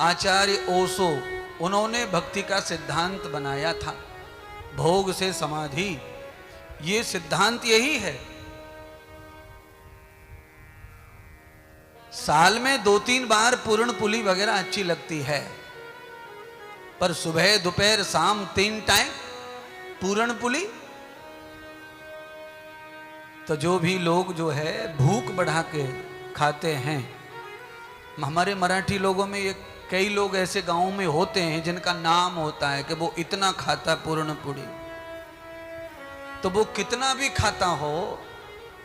आचार्य ओशो, उन्होंने भक्ति का सिद्धांत बनाया था, भोग से समाधि, ये सिद्धांत यही है। साल में 2-3 बार पूर्ण पुली वगैरह अच्छी लगती है, पर सुबह दोपहर शाम 3 टाइम पूर्ण पुली। तो जो भी लोग जो है भूख बढ़ा के खाते हैं, हमारे मराठी लोगों में ये कई लोग ऐसे गांवों में होते हैं जिनका नाम होता है कि वो इतना खाता पूर्ण पुरी। तो वो कितना भी खाता हो,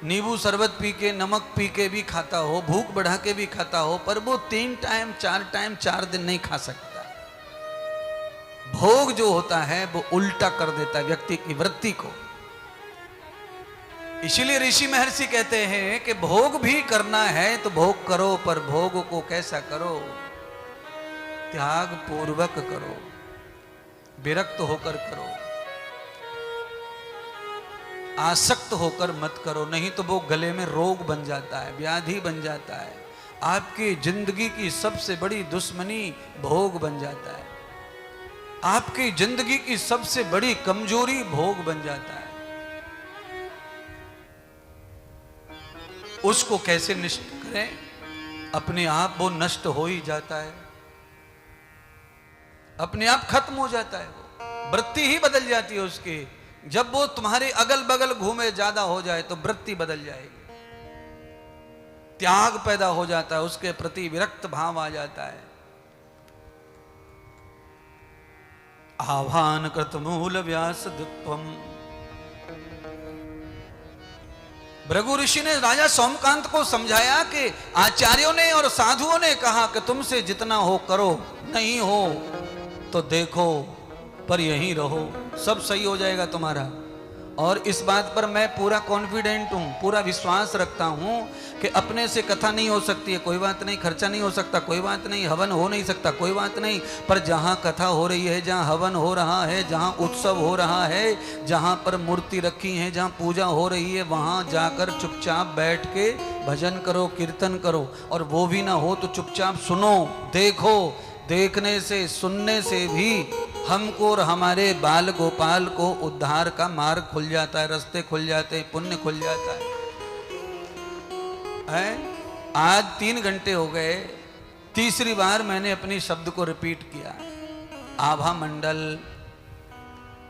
नींबू शरबत पी के, नमक पी के भी खाता हो, भूख बढ़ा के भी खाता हो, पर वो 3 टाइम 4 टाइम 4 दिन नहीं खा सकता। भोग जो होता है वो उल्टा कर देता है व्यक्ति की वृत्ति को। इसीलिए ऋषि महर्षि कहते हैं कि भोग भी करना है तो भोग करो, पर भोग को कैसा करो? त्याग पूर्वक करो, विरक्त होकर करो, आसक्त होकर मत करो, नहीं तो वो गले में रोग बन जाता है, व्याधि बन जाता है, आपकी जिंदगी की सबसे बड़ी दुश्मनी भोग बन जाता है, आपकी जिंदगी की सबसे बड़ी कमजोरी भोग बन जाता है। उसको कैसे नष्ट करें? अपने आप वो नष्ट हो ही जाता है, अपने आप खत्म हो जाता है, वो वृत्ति ही बदल जाती है उसकी। जब वो तुम्हारे अगल बगल घूमे ज्यादा हो जाए तो वृत्ति बदल जाएगी, त्याग पैदा हो जाता है, उसके प्रति विरक्त भाव आ जाता है। आह्वान कृत मूल व्यास दित्वम। भृगु ऋषि ने राजा सोमकांत को समझाया कि आचार्यों ने और साधुओं ने कहा कि तुमसे जितना हो करो, नहीं हो तो देखो, पर यहीं रहो, सब सही हो जाएगा तुम्हारा। और इस बात पर मैं पूरा कॉन्फिडेंट हूं, पूरा विश्वास रखता हूं कि अपने से कथा नहीं हो सकती है, कोई बात नहीं, खर्चा नहीं हो सकता, कोई बात नहीं, हवन हो नहीं सकता, कोई बात नहीं, पर जहां कथा हो रही है, जहां हवन हो रहा है, जहां उत्सव हो रहा है, जहां पर मूर्ति रखी है, जहां पूजा हो रही है, वहां जाकर चुपचाप बैठ के भजन करो, कीर्तन करो। और वो भी ना हो तो चुपचाप सुनो, देखो। देखने से, सुनने से भी हमको और हमारे बाल गोपाल को उद्धार का मार्ग खुल जाता है, रास्ते खुल जाते हैं, पुण्य खुल जाता है? आज 3 घंटे हो गए, तीसरी बार मैंने अपनी शब्द को रिपीट किया। आभा मंडल,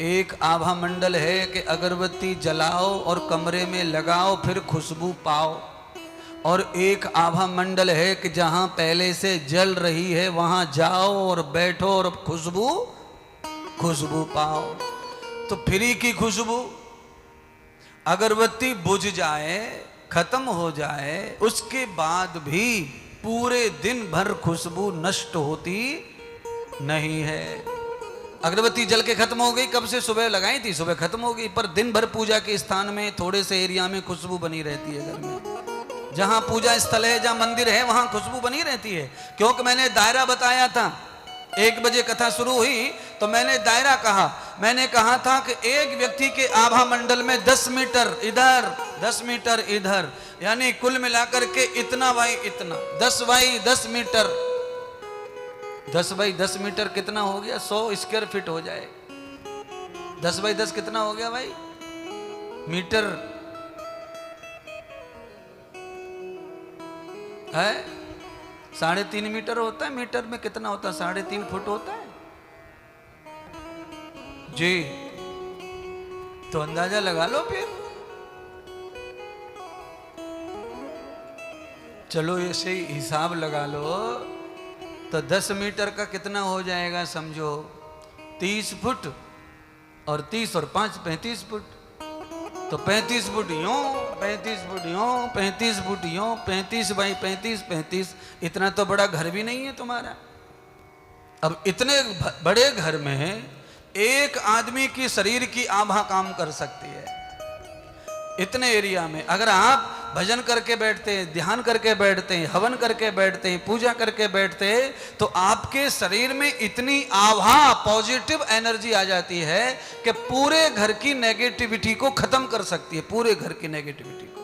एक आभा मंडल है कि अगरबत्ती जलाओ और कमरे में लगाओ, फिर खुशबू पाओ। और एक आभा मंडल है कि जहां पहले से जल रही है वहां जाओ और बैठो और खुशबू पाओ। तो फ्री की खुशबू, अगरबत्ती बुझ जाए, खत्म हो जाए, उसके बाद भी पूरे दिन भर खुशबू नष्ट होती नहीं है। अगरबत्ती जल के खत्म हो गई, कब से? सुबह लगाई थी, सुबह खत्म हो गई, पर दिन भर पूजा के स्थान में थोड़े से एरिया में खुशबू बनी रहती है। घर में जहां पूजा स्थल है, जहां मंदिर है, वहां खुशबू बनी रहती है। क्योंकि मैंने दायरा बताया था, 1 बजे कथा शुरू हुई तो मैंने दायरा कहा। मैंने कहा था कि एक व्यक्ति के आभा मंडल में 10 मीटर इधर, 10 मीटर इधर, यानी कुल मिलाकर के इतना बाई इतना, 10 बाई 10 मीटर, 10 बाई 10 मीटर कितना हो गया? 100 स्क्वायर फीट हो जाए। 10 बाई 10 कितना हो गया भाई? मीटर है 3.5 मीटर होता है। मीटर में कितना होता है? 3.5 फुट होता है जी। तो अंदाजा लगा लो फिर। चलो ऐसे ही हिसाब लगा लो तो 10 मीटर का कितना हो जाएगा समझो? 30 फुट, और 30 और 5 35 फुट। तो 35 फुट यूं, 35 फुट यूं, 35 फुट यूं, 35 बाई 35, 35। इतना तो बड़ा घर भी नहीं है तुम्हारा। अब इतने बड़े घर में एक आदमी की शरीर की आभा काम कर सकती है। इतने एरिया में अगर आप भजन करके बैठते हैं, ध्यान करके बैठते हैं, हवन करके बैठते हैं, पूजा करके बैठते हैं, तो आपके शरीर में इतनी आभा, पॉजिटिव एनर्जी आ जाती है कि पूरे घर की नेगेटिविटी को खत्म कर सकती है, पूरे घर की नेगेटिविटी को।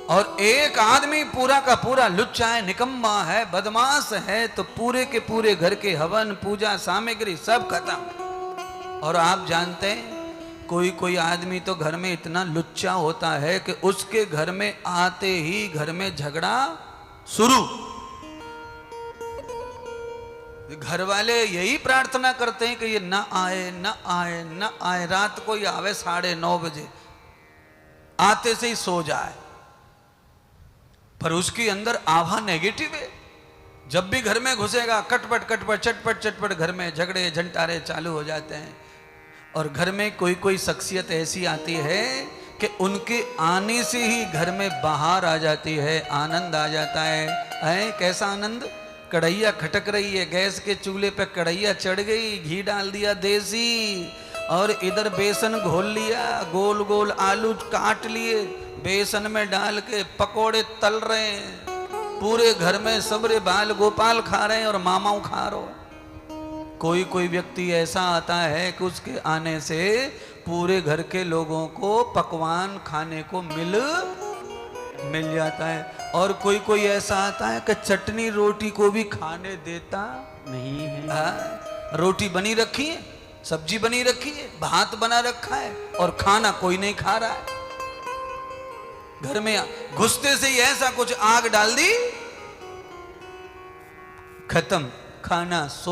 और एक आदमी पूरा का पूरा लुच्चा है, निकम्मा है, बदमाश है, तो पूरे के पूरे घर के हवन पूजा सामग्री सब खत्म। और आप जानते हैं कोई कोई आदमी तो घर में इतना लुच्चा होता है कि उसके घर में आते ही घर में झगड़ा शुरू। घर वाले यही प्रार्थना करते हैं कि ये ना आए ना आए ना आए, रात को ही आवे 9:30 बजे, आते से ही सो जाए, पर उसके अंदर आभा नेगेटिव है। जब भी घर में घुसेगा कटपट कटपट चटपट चटपट घर में झगड़े झंटारे चालू हो जाते हैं। और घर में कोई कोई शख्सियत ऐसी आती है कि उनके आने से ही घर में बाहर आ जाती है, आनंद आ जाता है। कैसा आनंद? कढ़ैया खटक रही है, गैस के चूल्हे पे कढ़ैया चढ़ गई, घी डाल दिया देसी, और इधर बेसन घोल लिया, गोल गोल आलू काट लिए, बेसन में डाल के पकोड़े तल रहे हैं, पूरे घर में सबरे बाल गोपाल खा रहे हैं और मामाऊ खा रहे हो। कोई कोई व्यक्ति ऐसा आता है कि उसके आने से पूरे घर के लोगों को पकवान खाने को मिल जाता है। और कोई कोई ऐसा आता है कि चटनी रोटी को भी खाने देता नहीं है। रोटी बनी रखी है, सब्जी बनी रखी है, भात बना रखा है, और खाना कोई नहीं खा रहा है। घर में घुसते से ही ऐसा कुछ आग डाल दी, खत्म, खाना सो